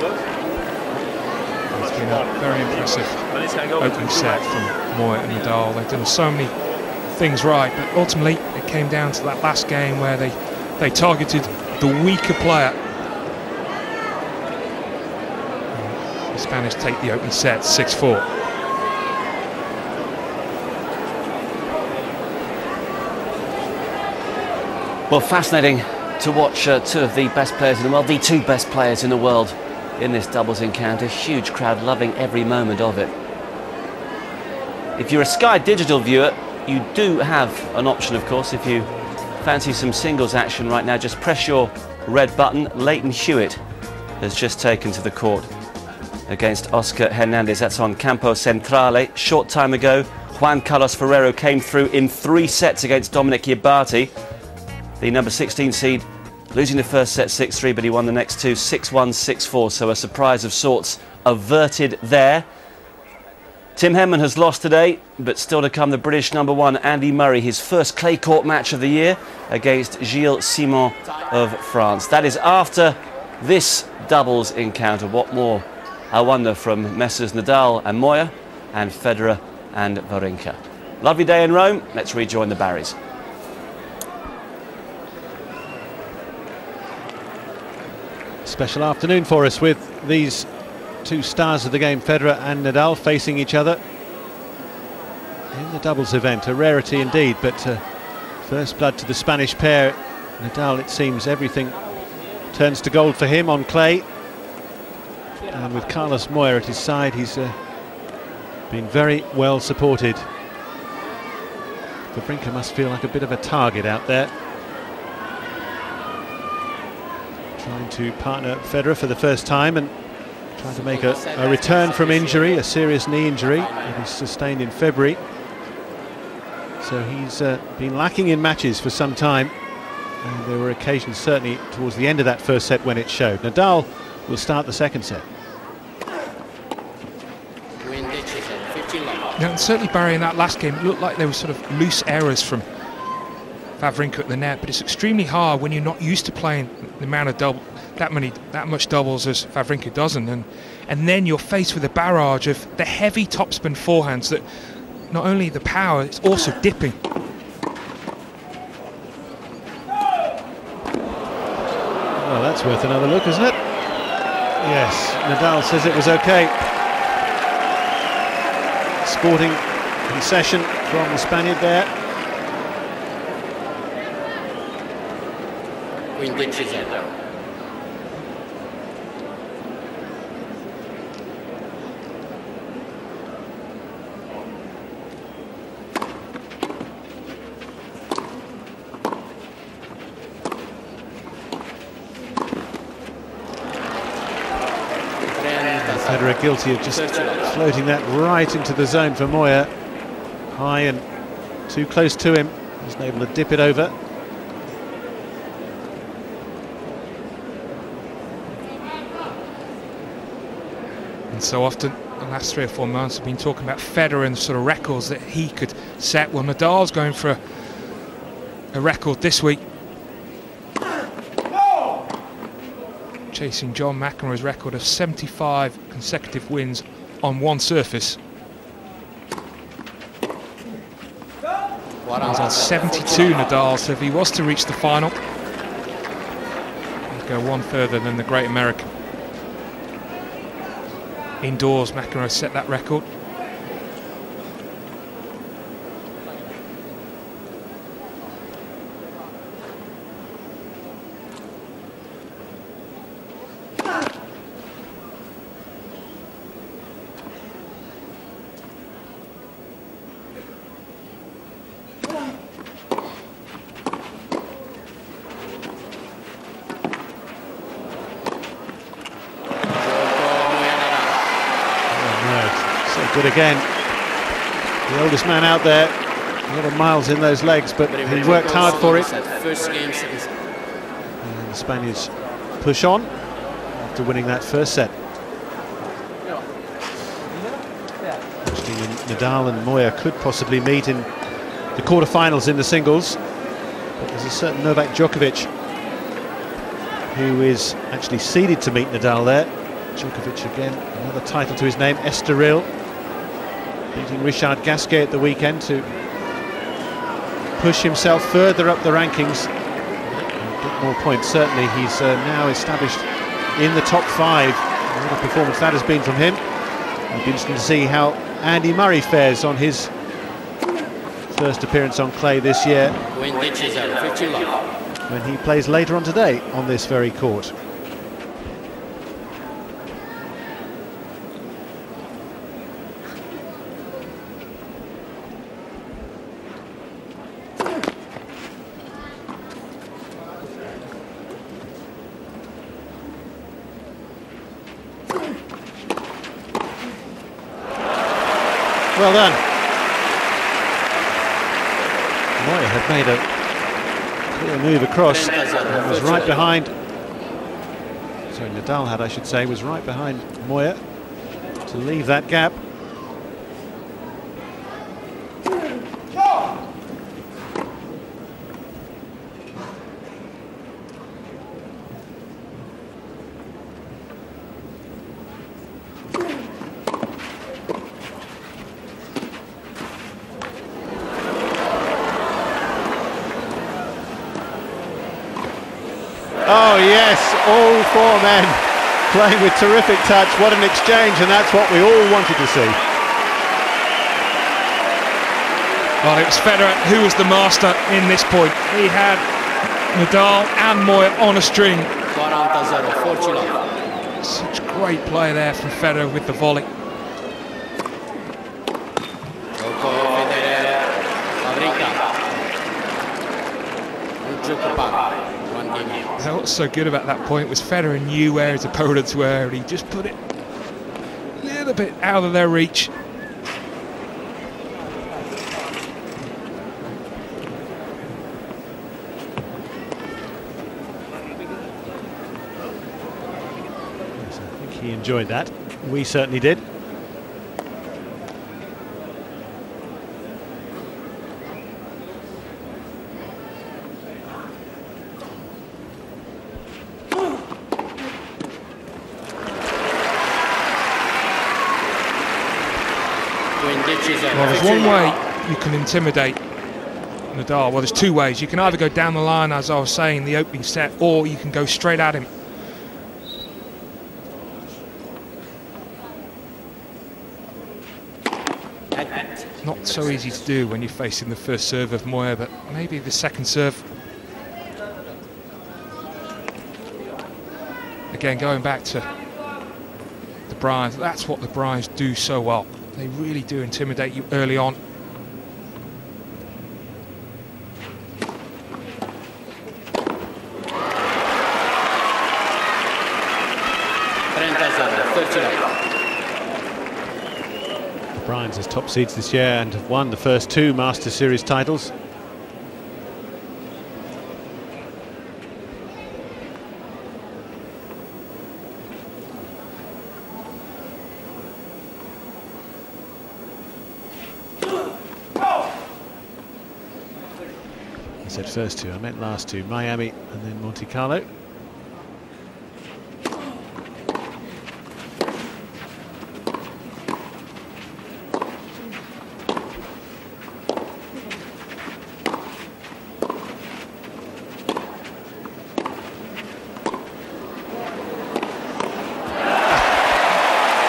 It's been a very impressive opening set from Moya and Nadal. They've done so many things right, but ultimately it came down to that last game where they targeted the weaker player. The Spanish take the opening set 6-4. Well, fascinating to watch two of the best players in the world, the two best players in the world in this doubles encounter. Huge crowd loving every moment of it. If you're a Sky Digital viewer, you do have an option, of course. If you fancy some singles action right now, just press your red button. Leighton Hewitt has just taken to the court against Oscar Hernandez. That's on Campo Centrale. Short time ago, Juan Carlos Ferrero came through in 3 sets against Dominic Iabati, the number 16 seed, losing the first set 6-3, but he won the next two 6-1, 6-4, so a surprise of sorts averted there. Tim Henman has lost today, but still to come the British number 1 Andy Murray, his first clay court match of the year against Gilles Simon of France. That is after this doubles encounter. What more, I wonder, from Messrs Nadal and Moya and Federer and Wawrinka. Lovely day in Rome. Let's rejoin the Barrys. Special afternoon for us with these two stars of the game, Federer and Nadal, facing each other in the doubles event. A rarity indeed, but first blood to the Spanish pair. Nadal, it seems everything turns to gold for him on clay, and with Carlos Moya at his side, he's been very well supported. Wawrinka must feel like a bit of a target out there, trying to partner Federer for the first time and trying to make a return from injury, a serious knee injury that he sustained in February. So he's been lacking in matches for some time, and there were occasions certainly towards the end of that first set when it showed. Nadal will start the second set. Yeah, and certainly, Barry, in that last game it looked like there were sort of loose errors from Wawrinka at the net, but it's extremely hard when you're not used to playing the amount of that much doubles as Wawrinka doesn't, and then you're faced with a barrage of the heavy topspin forehands that not only the power, it's also dipping. Well, that's worth another look, isn't it? Yes, Nadal says it was okay. Sporting concession from the Spaniard there. Federer guilty of just floating that right into the zone for Moya. High and too close to him. Wasn't able to dip it over. And so often the last 3 or 4 months have been talking about Federer and the sort of records that he could set. Well, Nadal's going for a record this week, chasing John McEnroe's record of 75 consecutive wins on one surface. He's on 72, Nadal, so if he was to reach the final, he'd go one further than the great American. Indoors, McEnroe set that record. Good again. The oldest man out there. A lot of miles in those legs, but he worked hard for it. And the Spaniards push on after winning that first set. Actually, Nadal and Moya could possibly meet in the quarterfinals in the singles, but there's a certain Novak Djokovic who is actually seeded to meet Nadal there. Djokovic again, another title to his name, Estoril, beating Richard Gasquet at the weekend to push himself further up the rankings. A bit more points, certainly he's now established in the top 5. What a performance that has been from him. It'll be interesting to see how Andy Murray fares on his first appearance on clay this year, when he plays later on today on this very court. Well done. Moya had made a clear move across and was right behind, sorry, Nadal had, I should say, was right behind Moya to leave that gap. Oh yes, all 4 men playing with terrific touch. What an exchange, and that's what we all wanted to see. Well, it was Federer who was the master in this point. He had Nadal and Moya on a string. Such great play there from Federer with the volley. What's so good about that point was Federer knew where his opponents were, and he just put it a little bit out of their reach. Yes, I think he enjoyed that. We certainly did. Well, there's one way you can intimidate Nadal. Well, there's 2 ways. You can either go down the line, as I was saying, the opening set, or you can go straight at him. Not so easy to do when you're facing the first serve of Moya, but maybe the second serve. Again, going back to the Bryans, that's what the Bryans do so well. They really do intimidate you early on. The Bryans as top seeds this year and have won the first 2 Masters Series titles. I said first 2, I meant last 2, Miami and then Monte Carlo.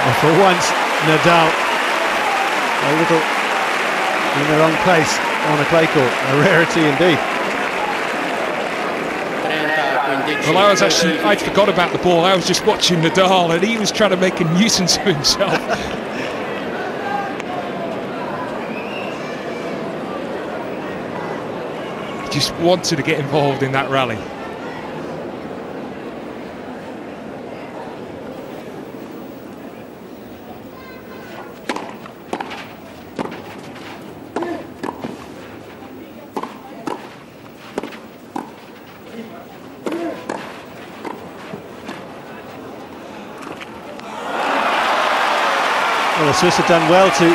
And for once, Nadal a little in the wrong place on a clay court, a rarity indeed. Well, I'd forgot about the ball. I was just watching Nadal, and he was trying to make a nuisance of himself. He just wanted to get involved in that rally. Well, the Swiss have done well to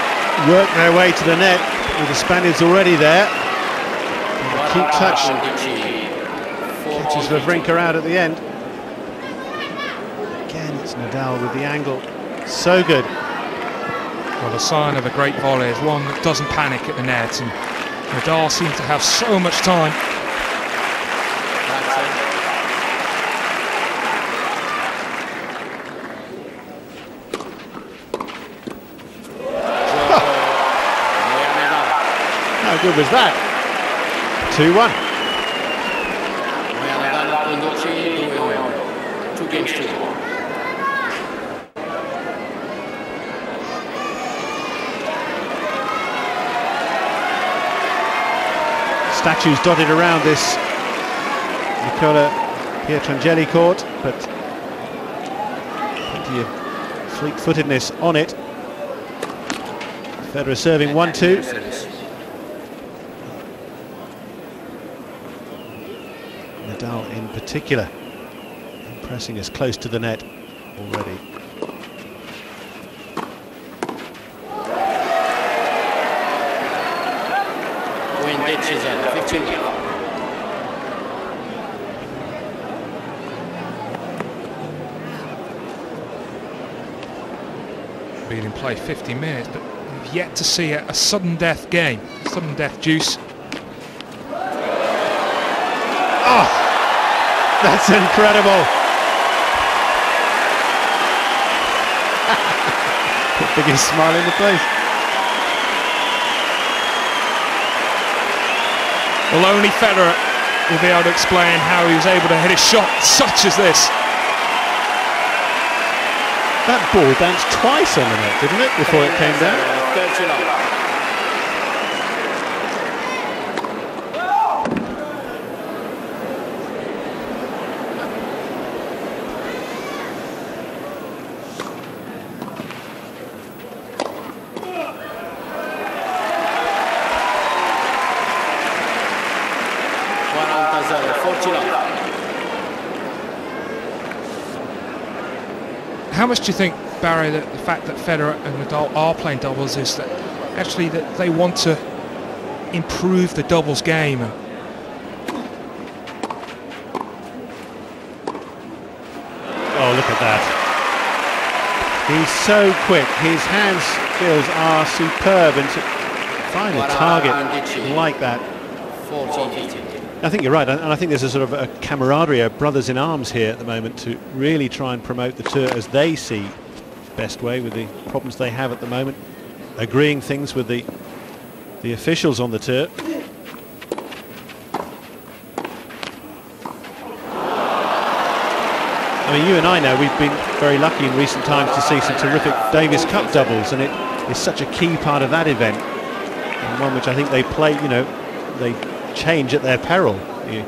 work their way to the net, with the Spaniards already there. And keep touch. Catches Wawrinka out at the end. Again, it's Nadal with the angle. So good. Well, the sign of a great volley is one that doesn't panic at the net, and Nadal seems to have so much time. How good was that? 2-1. Statues dotted around this Nicola Pietrangeli court, but plenty of fleet-footedness on it. Federer serving 1-2. Nadal in particular pressing us close to the net already. Been in play 50 minutes, but we've yet to see a sudden death game, sudden death juice. Oh, that's incredible. The biggest smile in the place. Well, only Federer will be able to explain how he was able to hit a shot such as this. That ball bounced twice on the net, didn't it, before it came down? How much do you think, Barry, that the fact that Federer and Nadal are playing doubles is that actually that they want to improve the doubles game? Oh, look at that. He's so quick. His hand skills are superb, and to find a target like that. 14-15. I think you're right, and I think there's a sort of a camaraderie, a brothers in arms here at the moment to really try and promote the tour as they see best way with the problems they have at the moment, agreeing things with the officials on the tour. I mean, you and I know we've been very lucky in recent times to see some terrific Davis Cup doubles, and it is such a key part of that event, and one which I think they play, you know, they change at their peril, the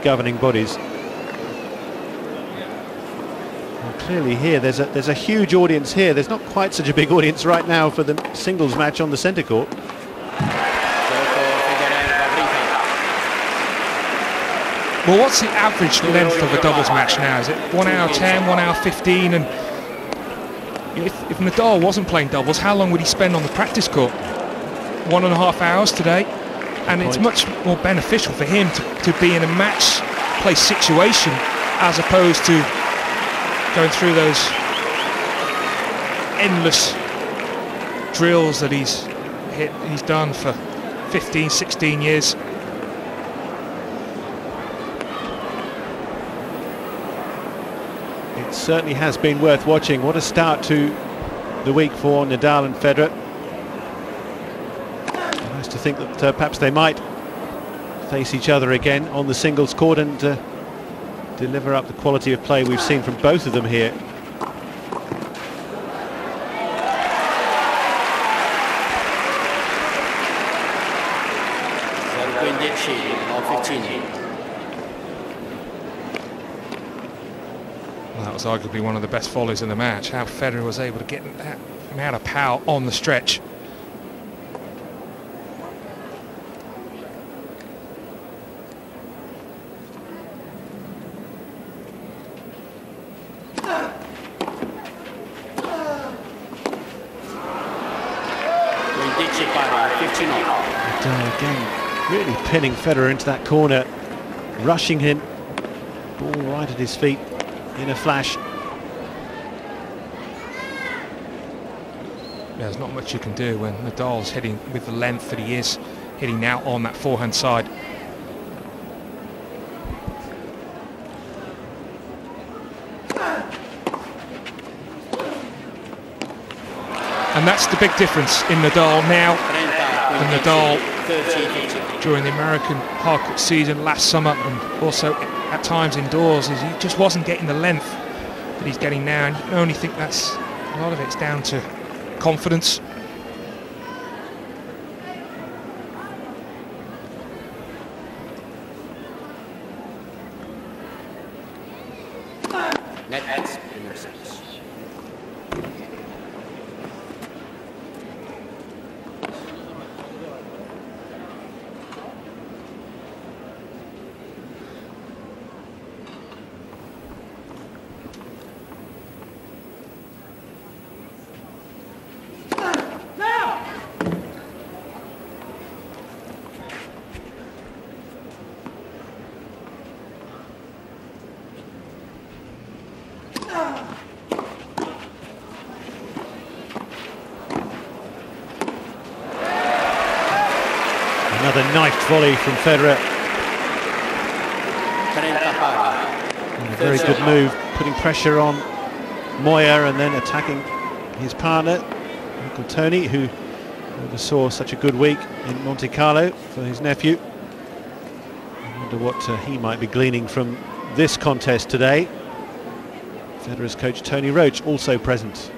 governing bodies. Well, clearly here there's a huge audience here. There's not quite such a big audience right now for the singles match on the centre court. Well, what's the average length of a doubles match now? Is it 1 hour 10, 1 hour 15? And if Nadal wasn't playing doubles, how long would he spend on the practice court? 1.5 hours today. And it's much more beneficial for him to be in a match play situation as opposed to going through those endless drills that he's done for 15, 16 years. It certainly has been worth watching. What a start to the week for Nadal and Federer. To think that perhaps they might face each other again on the singles court and deliver up the quality of play we've seen from both of them here. Well, that was arguably one of the best volleys in the match, how Federer was able to get that amount of power on the stretch. Again, really pinning Federer into that corner, rushing him, ball right at his feet in a flash. There's not much you can do when Nadal's hitting with the length that he is, hitting now on that forehand side. And that's the big difference in Nadal now. And Nadal during the American hardcourt season last summer, and also at times indoors, is he just wasn't getting the length that he's getting now. And you can only think that's a lot of it's down to confidence. Another knifed volley from Federer. And a very good move, putting pressure on Moya and then attacking his partner, Uncle Tony, who never saw such a good week in Monte Carlo for his nephew. I wonder what he might be gleaning from this contest today. Federer's coach Tony Roach also present.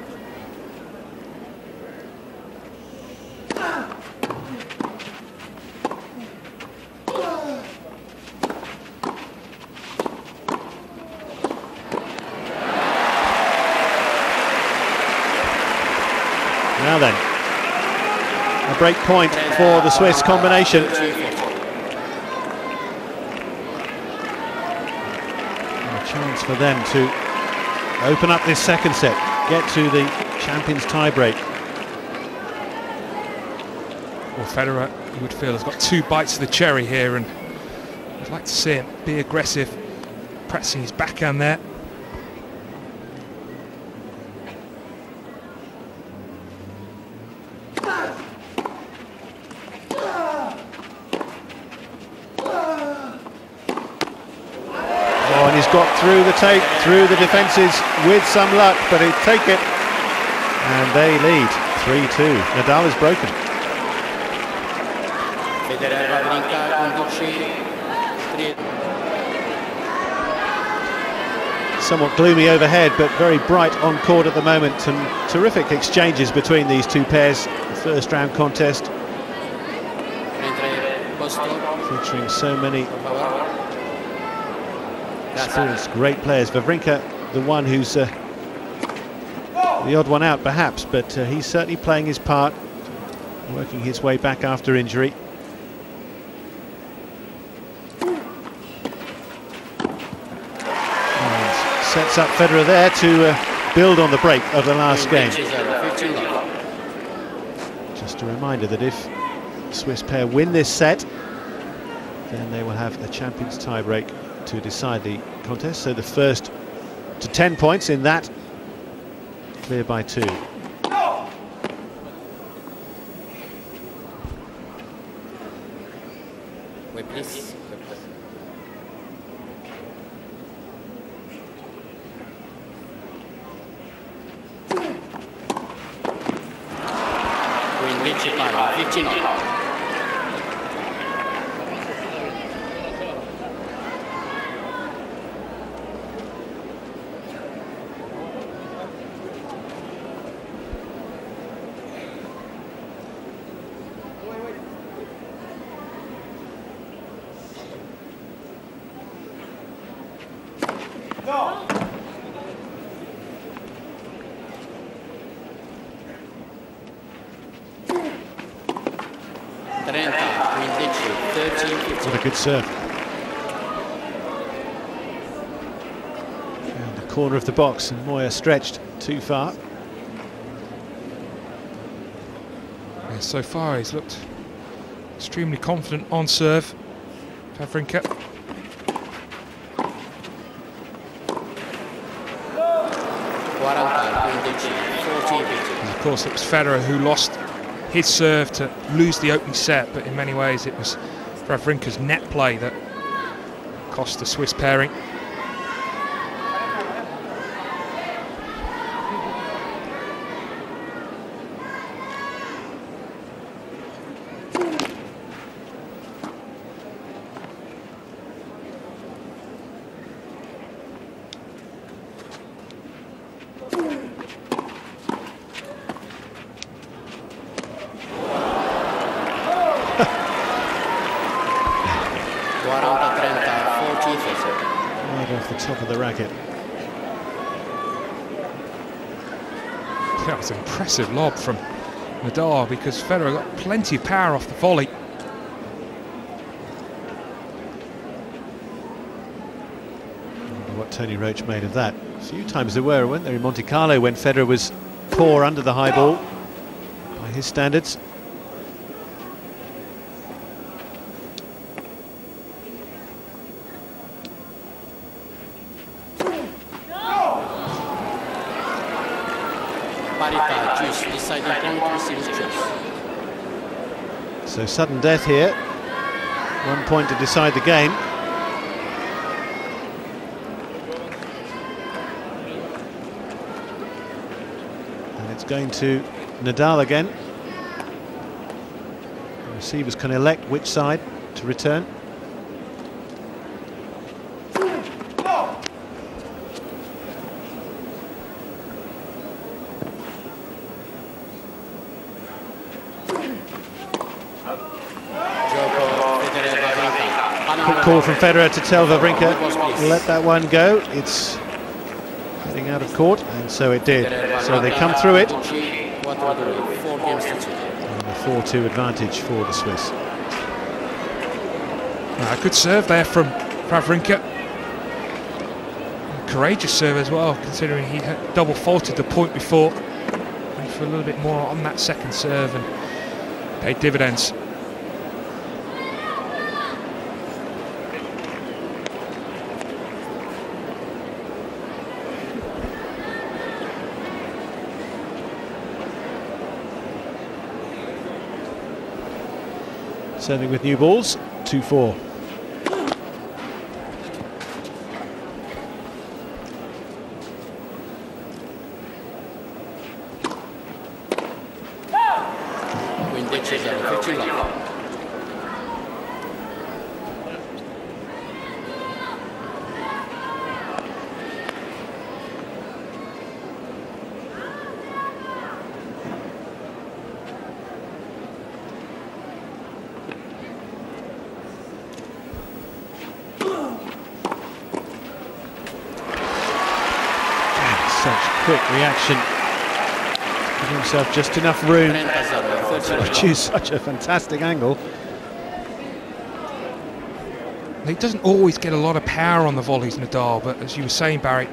Now then, a break point for the Swiss combination. A chance for them to open up this second set, get to the champions tiebreak. Well, Federer, you would feel, has got 2 bites of the cherry here, and I'd like to see him be aggressive, pressing his backhand there. He's got through the tape, through the defences with some luck, but he'd take it. And they lead 3-2. Nadal is broken. Federer, Wawrinka, Somewhat gloomy overhead, but very bright on court at the moment, and terrific exchanges between these two pairs. The first round contest featuring so many experienced great players. Wawrinka, the one who's the odd one out perhaps, but he's certainly playing his part, working his way back after injury. And sets up Federer there to build on the break of the last game. Just a reminder that if the Swiss pair win this set, then they will have a champions tiebreak to decide the contest. So the first to 10 points in that clear by 2. Wait, please. What a good serve. And the corner of the box, and Moya stretched too far. Yeah, so far he's looked extremely confident on serve, Wawrinka. And of course, it was Federer who lost his serve to lose the opening set, but in many ways it was Wawrinka's net play that cost the Swiss pairing. Right off the top of the racket. That was an impressive lob from Nadal, because Federer got plenty of power off the volley. I wonder what Tony Roach made of that. A few times there were, weren't there, in Monte Carlo when Federer was poor under the high ball by his standards. So sudden death here, 1 point to decide the game. And it's going to Nadal again. The receivers can elect which side to return. Quick call from Federer to tell Wawrinka, let that one go. It's heading out of court, and so it did. So they come through it. And a 4-2 advantage for the Swiss. A good serve there from Wawrinka. Courageous serve as well, considering he had double faulted the point before. Went for a little bit more on that second serve and paid dividends. Serving with new balls, 2-4. Such quick reaction, giving himself just enough room to produce such a fantastic angle. He doesn't always get a lot of power on the volleys, Nadal, but as you were saying, Barry,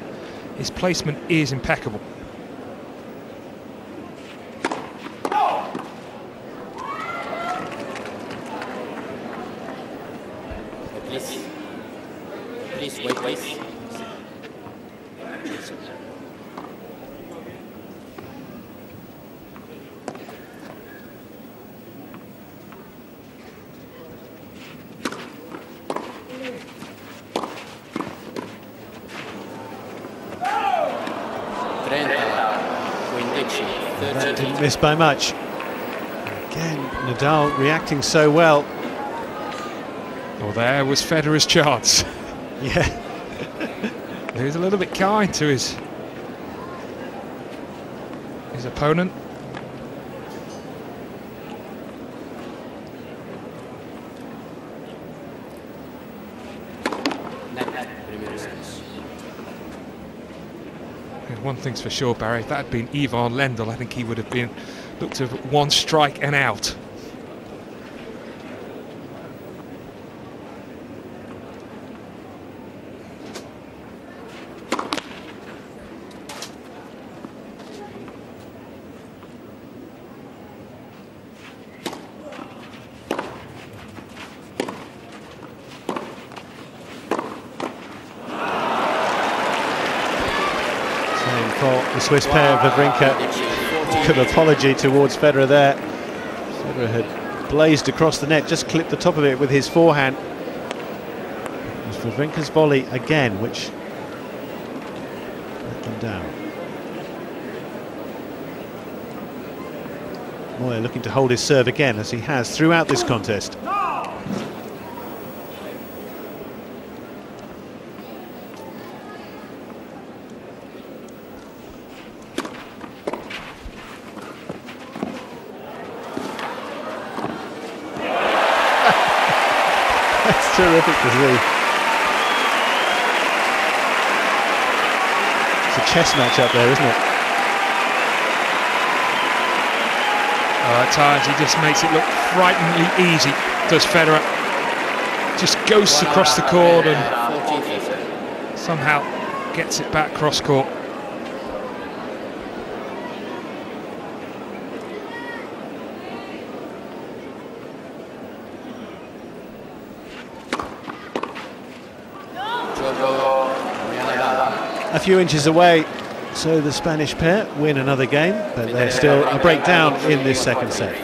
his placement is impeccable. Please wait, please. That didn't miss by much. Again, Nadal reacting so well. Well, there was Federer's chance. Yeah. He was a little bit kind to his opponent. One thing's for sure, Barry, if that had been Ivan Lendl, I think he would have been looked at one strike and out. And for the Swiss pair, Wawrinka, good apology towards Federer there. Federer had blazed across the net, just clipped the top of it with his forehand. It was Wawrinka's volley again, which let them down. Moya looking to hold his serve again, as he has throughout this contest. That's terrific to see. It's a chess match up there, isn't it? At times he just makes it look frighteningly easy, does Federer. Just goes across the court and somehow gets it back cross court. A few inches away, so the Spanish pair win another game, but they're still a breakdown in this second set.